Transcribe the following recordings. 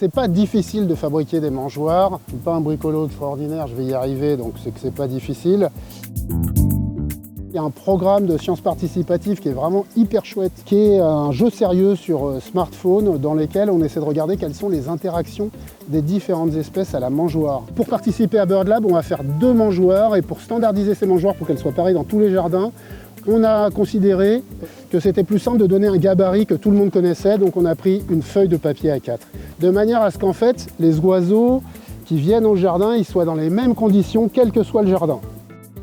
C'est pas difficile de fabriquer des mangeoires. Je suis pas un bricolo extraordinaire, je vais y arriver, donc c'est que c'est pas difficile. Il y a un programme de sciences participatives qui est vraiment hyper chouette, qui est un jeu sérieux sur smartphone dans lequel on essaie de regarder quelles sont les interactions des différentes espèces à la mangeoire. Pour participer à Bird Lab, on va faire 2 mangeoires et pour standardiser ces mangeoires pour qu'elles soient pareilles dans tous les jardins, on a considéré que c'était plus simple de donner un gabarit que tout le monde connaissait, donc on a pris une feuille de papier A4. De manière à ce qu'en fait, les oiseaux qui viennent au jardin, ils soient dans les mêmes conditions, quel que soit le jardin.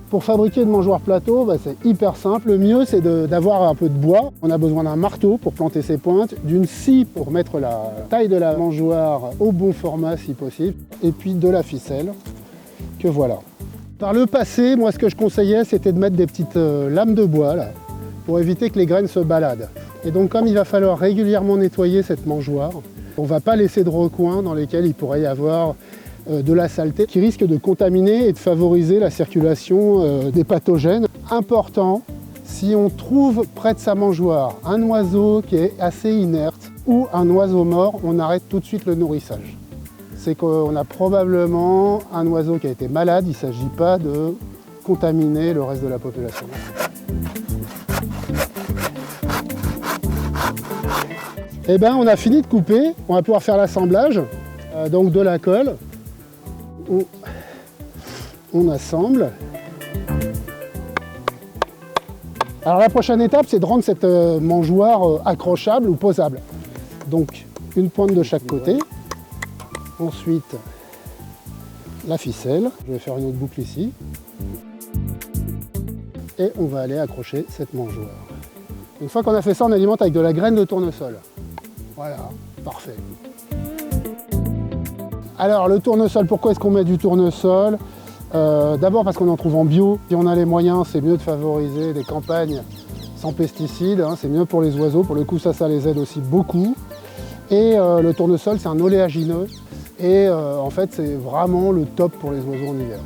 Pour fabriquer une mangeoire plateau, c'est hyper simple. Le mieux, c'est d'avoir un peu de bois. On a besoin d'un marteau pour planter ses pointes, d'une scie pour mettre la taille de la mangeoire au bon format si possible, et puis de la ficelle, que voilà. Par le passé, moi, ce que je conseillais, c'était de mettre des petites lames de bois, là, pour éviter que les graines se baladent. Et donc, comme il va falloir régulièrement nettoyer cette mangeoire, on ne va pas laisser de recoins dans lesquels il pourrait y avoir de la saleté qui risque de contaminer et de favoriser la circulation des pathogènes. Important, si on trouve près de sa mangeoire un oiseau qui est assez inerte ou un oiseau mort, on arrête tout de suite le nourrissage. C'est qu'on a probablement un oiseau qui a été malade, il ne s'agit pas de contaminer le reste de la population. Eh bien, on a fini de couper, on va pouvoir faire l'assemblage, donc de la colle. On assemble. Alors la prochaine étape, c'est de rendre cette mangeoire accrochable ou posable. Donc une pointe de chaque côté. Ensuite, la ficelle. Je vais faire une autre boucle ici. Et on va aller accrocher cette mangeoire. Une fois qu'on a fait ça, on alimente avec de la graine de tournesol. Voilà, parfait. Alors le tournesol, pourquoi est-ce qu'on met du tournesol? D'abord parce qu'on en trouve en bio. Si on a les moyens, c'est mieux de favoriser des campagnes sans pesticides. C'est mieux pour les oiseaux. Pour le coup, ça les aide aussi beaucoup. Et le tournesol, c'est un oléagineux. Et en fait, c'est vraiment le top pour les oiseaux en hiver.